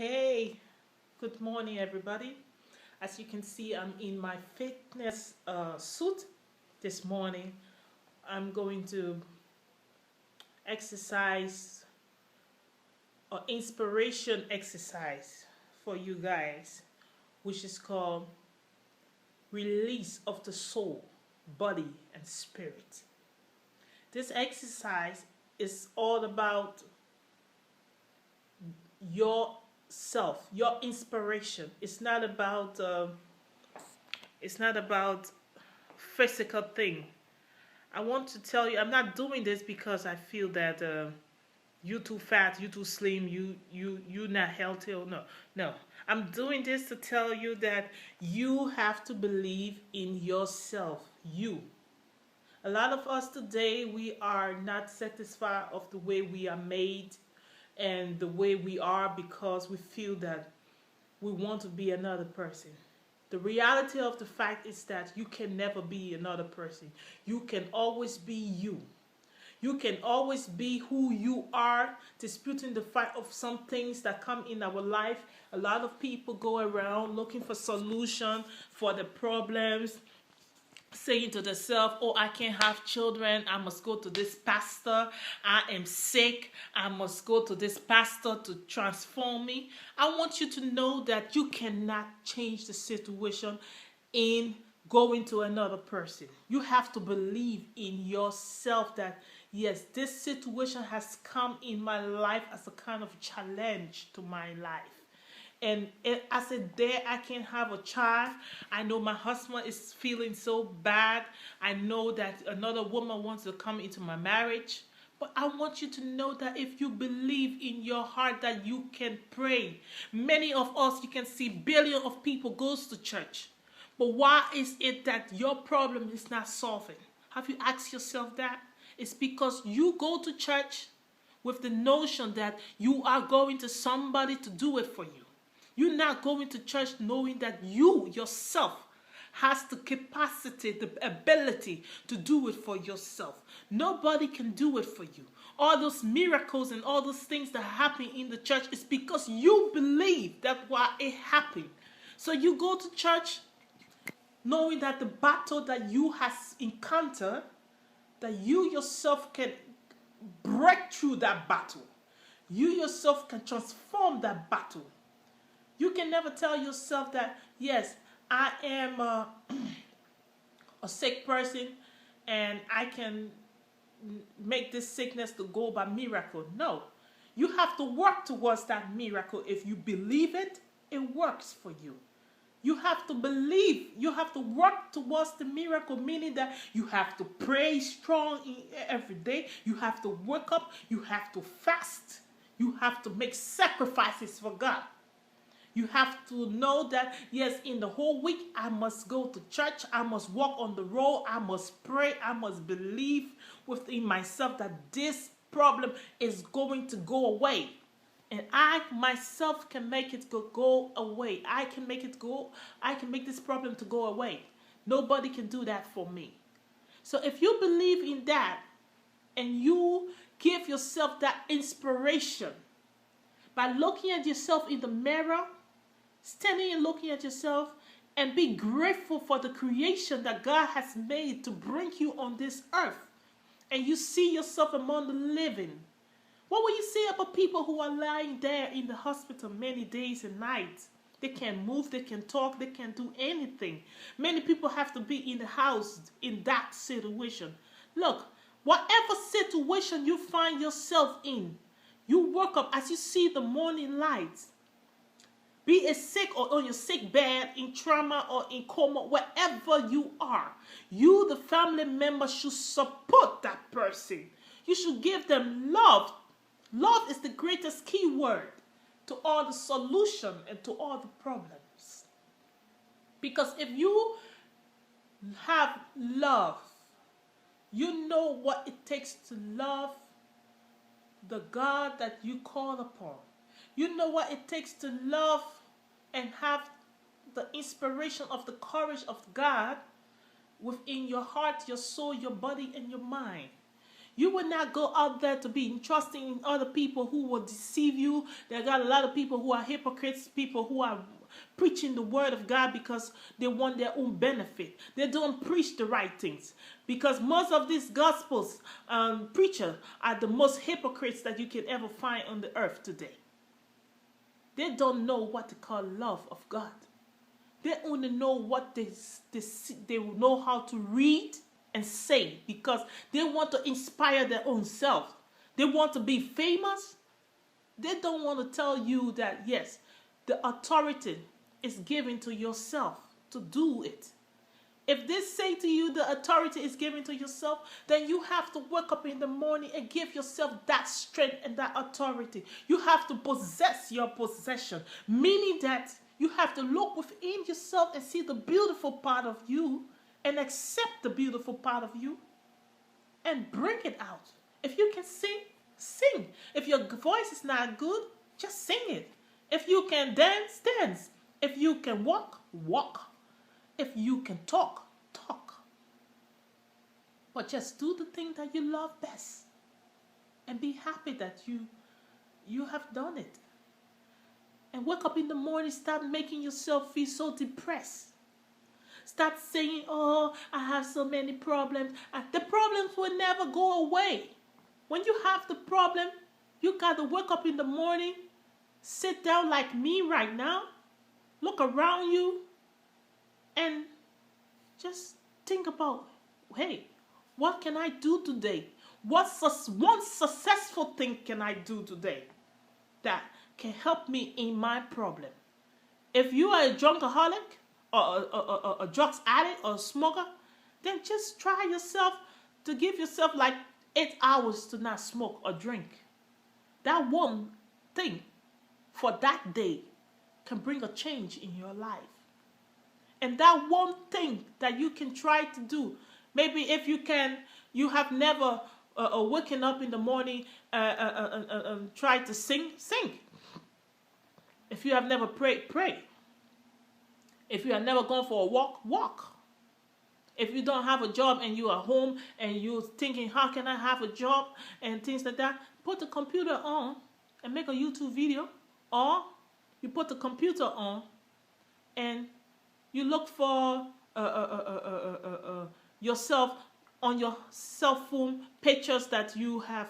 Hey, good morning, everybody. As you can see, I'm in my fitness suit this morning. I'm going to exercise or inspiration exercise for you guys, which is called release of the soul, body, and spirit. This exercise is all about yourself, your inspiration. It's not about physical thing. I want to tell you, I'm not doing this because I feel that you too fat, you too slim, you not healthy. Or no, no. I'm doing this to tell you that you have to believe in yourself. You. A lot of us today, we are not satisfied of the way we are made and the way we are because we feel that we want to be another person. The reality of the fact is that you can never be another person. You can always be you. You can always be who you are, disputing the fact of some things that come in our life. A lot of people go around looking for solution for the problems, saying to themselves, oh, I can't have children, I must go to this pastor. I am sick, I must go to this pastor to transform me. I want you to know that you cannot change the situation in going to another person. You have to believe in yourself that yes, this situation has come in my life as a kind of challenge to my life. And as a day I can have a child, I know my husband is feeling so bad. I know that another woman wants to come into my marriage. But I want you to know that if you believe in your heart that you can pray. Many of us, you can see billions of people goes to church. But why is it that your problem is not solving? Have you asked yourself that? It's because you go to church with the notion that you are going to somebody to do it for you. You're not going to church knowing that you yourself has the capacity, the ability to do it for yourself. Nobody can do it for you. All those miracles and all those things that happen in the church is because you believe that why it happened. So you go to church knowing that the battle that you has encountered, that you yourself can break through that battle. You yourself can transform that battle. You can never tell yourself that, yes, I am a sick person and I can make this sickness to go by miracle. No. You have to work towards that miracle. If you believe it, it works for you. You have to believe. You have to work towards the miracle, meaning that you have to pray strong every day. You have to wake up. You have to fast. You have to make sacrifices for God. You have to know that, yes, in the whole week, I must go to church. I must walk on the road. I must pray. I must believe within myself that this problem is going to go away. And I myself can make it go away. I can make it go. I can make this problem to go away. Nobody can do that for me. So if you believe in that and you give yourself that inspiration by looking at yourself in the mirror, standing and looking at yourself, and be grateful for the creation that God has made to bring you on this earth, and you see yourself among the living, what will you say about people who are lying there in the hospital many days and nights? They can't move, they can't talk, they can't do anything. Many people have to be in the house in that situation. Look, whatever situation you find yourself in, you wake up as you see the morning light. Be it sick or on your sick bed, in trauma or in coma, wherever you are, you, the family member, should support that person. You should give them love. Love is the greatest key word to all the solution and to all the problems. Because if you have love, you know what it takes to love the God that you call upon. You know what it takes to love and have the inspiration of the courage of God within your heart, your soul, your body, and your mind. You will not go out there to be trusting in other people who will deceive you. There got a lot of people who are hypocrites, people who are preaching the word of God because they want their own benefit. They don't preach the right things, because most of these gospels preachers are the most hypocrites that you can ever find on the earth today. They don't know what to call love of God. They only know what they know how to read and say, because they want to inspire their own self. They want to be famous. They don't want to tell you that, yes, the authority is given to yourself to do it. If they say to you the authority is given to yourself, then you have to wake up in the morning and give yourself that strength and that authority. You have to possess your possession, meaning that you have to look within yourself and see the beautiful part of you and accept the beautiful part of you and bring it out. If you can sing, sing. If your voice is not good, just sing it. If you can dance, dance. If you can walk, walk. If you can talk, talk. But just do the thing that you love best and be happy that you have done it. And wake up in the morning, stop making yourself feel so depressed. Start saying, oh, I have so many problems. The problems will never go away. When you have the problem, you got to wake up in the morning, sit down like me right now, look around you, and just think about, hey, what can I do today? What's one successful thing can I do today that can help me in my problem? If you are a drunkaholic or a drugs addict or a smoker, then just try yourself to give yourself like 8 hours to not smoke or drink. That one thing for that day can bring a change in your life. And that one thing that you can try to do, maybe if you have never waken up in the morning try to sing, sing. If you have never prayed, pray. If you have never gone for a walk, walk. If you don't have a job and you are home and you're thinking, how can I have a job and things like that, put the computer on and make a YouTube video. Or you put the computer on and you look for yourself on your cell phone, pictures that you have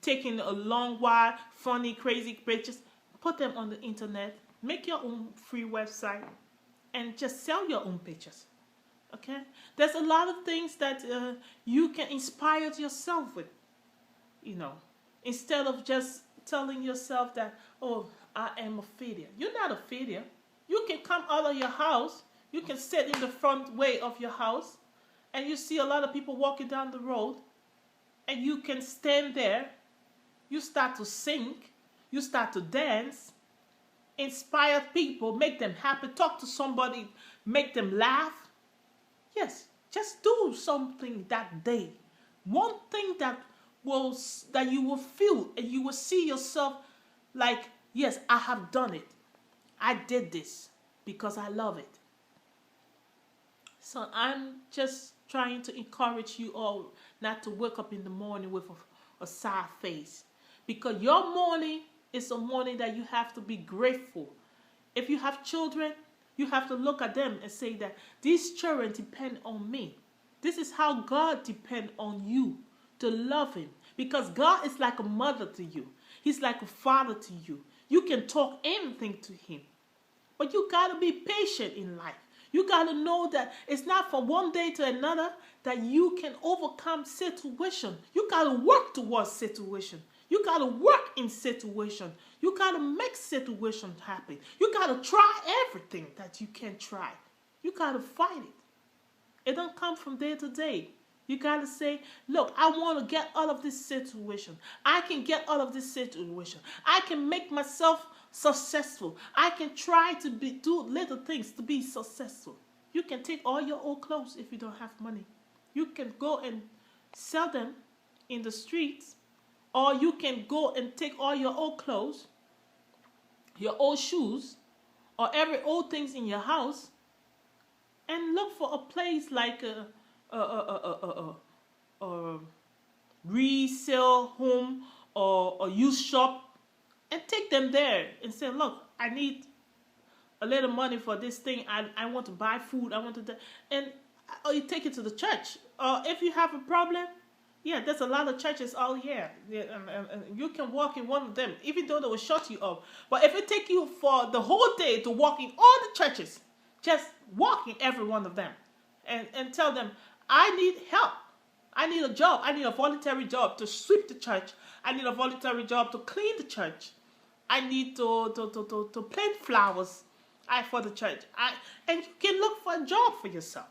taken a long while, funny, crazy pictures. Put them on the internet. Make your own free website and just sell your own pictures. Okay? There's a lot of things that you can inspire yourself with, you know, instead of just telling yourself that, oh, I am a failure. You're not a failure. You can come out of your house. You can sit in the front way of your house and you see a lot of people walking down the road and you can stand there. You start to sing. You start to dance. Inspire people. Make them happy. Talk to somebody. Make them laugh. Yes, just do something that day. One thing that you will feel and you will see yourself like, yes, I have done it. I did this because I love it. So I'm just trying to encourage you all not to wake up in the morning with a sad face. Because your morning is a morning that you have to be grateful. If you have children, you have to look at them and say that these children depend on me. This is how God depends on you to love him. Because God is like a mother to you. He's like a father to you. You can talk anything to him. But you got to be patient in life. You got to know that it's not from one day to another that you can overcome situation. You got to work towards situation. You got to work in situation. You got to make situation happen. You got to try everything that you can try. You got to fight it. It don't come from day to day. You got to say, look, I want to get out of this situation. I can get out of this situation. I can make myself successful. I can try to do little things to be successful. You can take all your old clothes if you don't have money. You can go and sell them in the streets. Or you can go and take all your old clothes, your old shoes, or every old things in your house and look for a place like resale home or used shop, and take them there and say, look, I need a little money for this thing. I want to buy food. I want to, and or you take it to the church. Or if you have a problem, yeah, there's a lot of churches all here. Yeah, you can walk in one of them, even though they will shut you up. But if it take you for the whole day to walk in all the churches, just walk in every one of them, and tell them, I need help. I need a job. I need a voluntary job to sweep the church. I need a voluntary job to clean the church. I need to plant flowers for the church. And you can look for a job for yourself.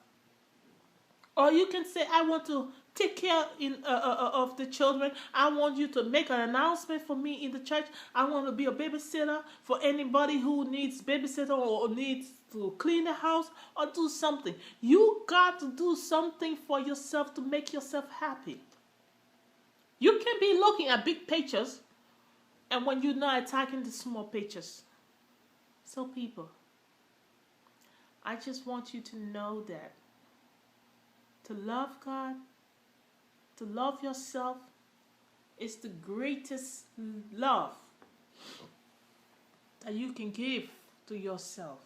Or you can say, I want to take care of the children. I want you to make an announcement for me in the church. I want to be a babysitter for anybody who needs babysitter or needs to clean the house or do something. You got to do something for yourself to make yourself happy. You can be looking at big pictures, and when you're not attacking the small pictures. So people, I just want you to know that to love God, to love yourself, is the greatest love that you can give to yourself.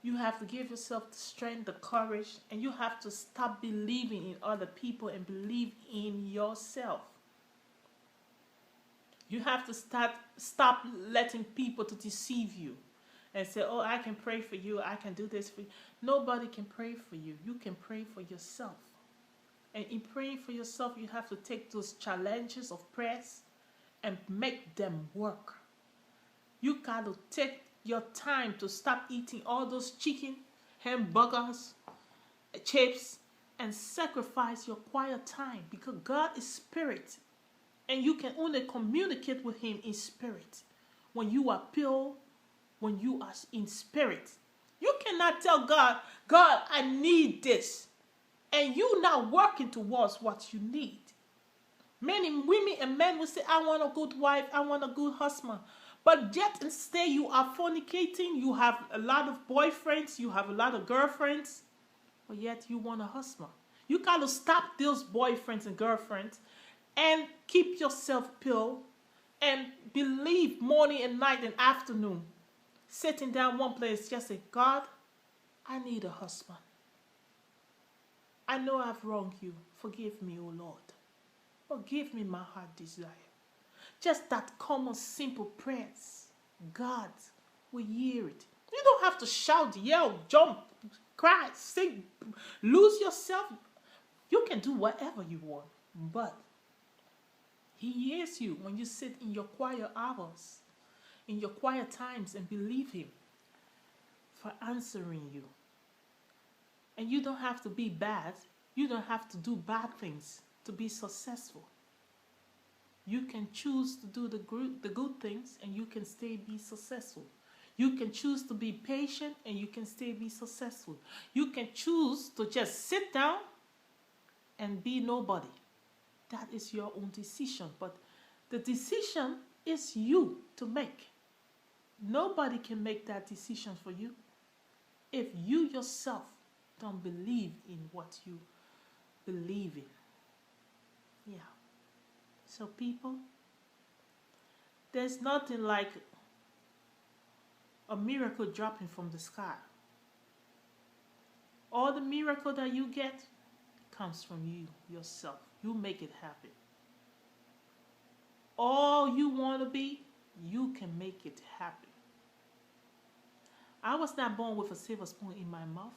You have to give yourself the strength, the courage, and you have to stop believing in other people and believe in yourself. You have to stop letting people to deceive you and say, oh, I can pray for you, I can do this for you. Nobody can pray for you. You can pray for yourself. And in praying for yourself, you have to take those challenges of prayers and make them work. You got to take your time to stop eating all those chicken, hamburgers, chips, and sacrifice your quiet time, because God is spirit. And you can only communicate with him in spirit. When you are pure, when you are in spirit. You cannot tell God, God, I need this. And you not working towards what you need. Many women and men will say, I want a good wife, I want a good husband. But yet instead you are fornicating, you have a lot of boyfriends, you have a lot of girlfriends, but yet you want a husband. You got to stop those boyfriends and girlfriends and keep yourself pure and believe morning and night and afternoon. Sitting down one place, just say, God, I need a husband. I know I've wronged you. Forgive me, O Lord. But give me my heart desire. Just that common, simple prayers. God will hear it. You don't have to shout, yell, jump, cry, sing, lose yourself. You can do whatever you want. But he hears you when you sit in your quiet hours, in your quiet times, and believe him for answering you. And you don't have to be bad. You don't have to do bad things to be successful. You can choose to do the good things, and you can still be successful. You can choose to be patient, and you can still be successful. You can choose to just sit down and be nobody. That is your own decision. But the decision is you to make. Nobody can make that decision for you if you yourself don't believe in what you believe in. Yeah. So people, there's nothing like a miracle dropping from the sky. All the miracle that you get comes from you yourself. You make it happen. All you want to be, you can make it happen. I was not born with a silver spoon in my mouth.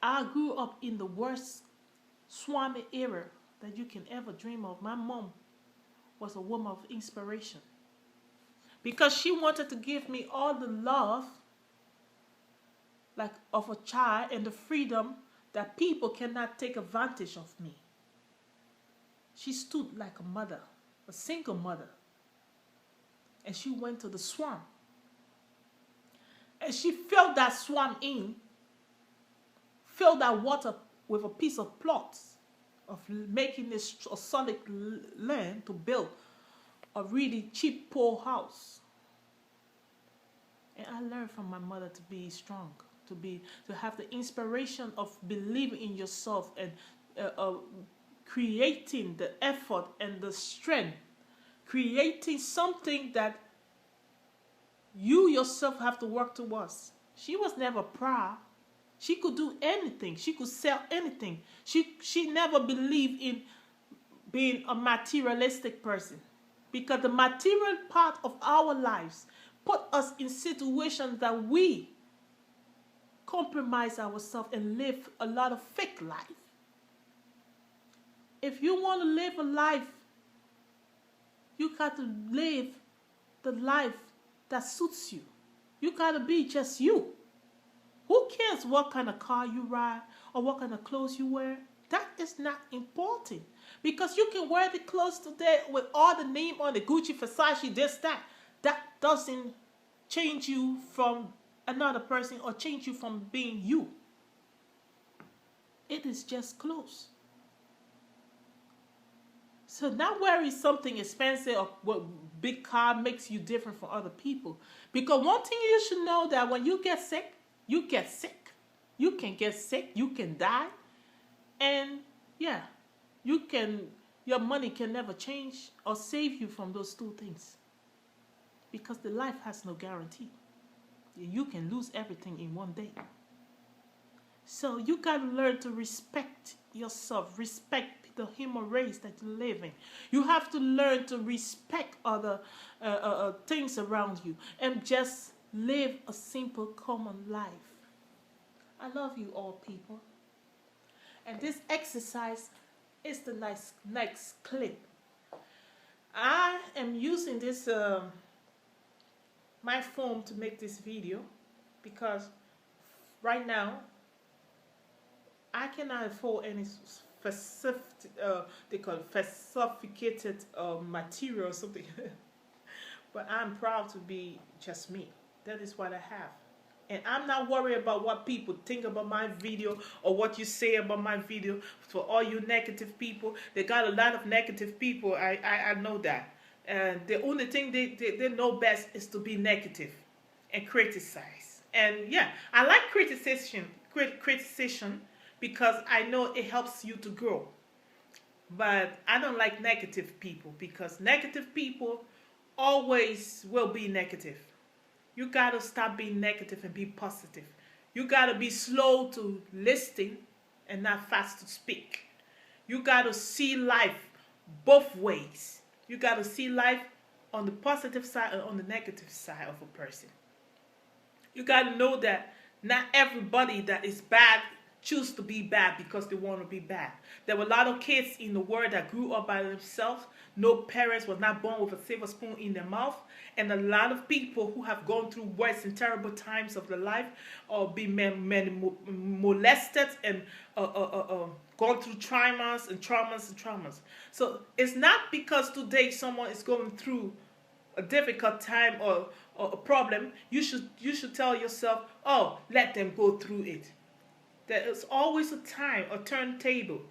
I grew up in the worst swami era that you can ever dream of. My mom was a woman of inspiration because she wanted to give me all the love like of a child and the freedom that people cannot take advantage of me. She stood like a mother, a single mother, and she went to the swamp and she filled that swamp in, filled that water with a piece of plot of making this a solid land to build a really cheap poor house. And I learned from my mother to be strong, to have the inspiration of believing in yourself and creating the effort and the strength, creating something that you yourself have to work towards. She was never proud. She could do anything. She could sell anything. She never believed in being a materialistic person, because the material part of our lives put us in situations that we compromise ourselves and live a lot of fake life. If you want to live a life, you got to live the life that suits you. You got to be just you. Who cares what kind of car you ride or what kind of clothes you wear? That is not important. Because you can wear the clothes today with all the name on the Gucci, Versace, this, that. That doesn't change you from another person or change you from being you. It is just clothes. So not wearing something expensive or what big car makes you different from other people. Because one thing you should know, that when you get sick, you get sick. You can get sick, you can die. And yeah, your money can never change or save you from those two things. Because the life has no guarantee. You can lose everything in one day. So you got to learn to respect yourself, respect the human race that you live in. You have to learn to respect other things around you and just live a simple, common life. I love you all, people. And this exercise is the next clip. I am using this my phone to make this video because right now I cannot afford any specific, they call it specificated material or something. But I'm proud to be just me. That is what I have. And I'm not worried about what people think about my video or what you say about my video. For all you negative people, they got a lot of negative people. I know that. And the only thing they know best is to be negative and criticize. And yeah, I like criticism because I know it helps you to grow. But I don't like negative people, because negative people always will be negative. You got to stop being negative and be positive. You got to be slow to listen and not fast to speak. You got to see life both ways. You got to see life on the positive side and on the negative side of a person. You got to know that not everybody that is bad choose to be bad because they want to be bad. There were a lot of kids in the world that grew up by themselves. No parents was not born with a silver spoon in their mouth. And a lot of people who have gone through worse and terrible times of their life, or been molested and gone through traumas and traumas. So it's not because today someone is going through a difficult time or a problem, you should tell yourself, oh, let them go through it. There is always a time, a turntable.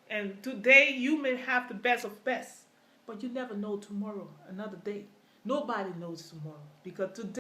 And today you may have the best of best, but you never know tomorrow, another day. Nobody knows tomorrow, because today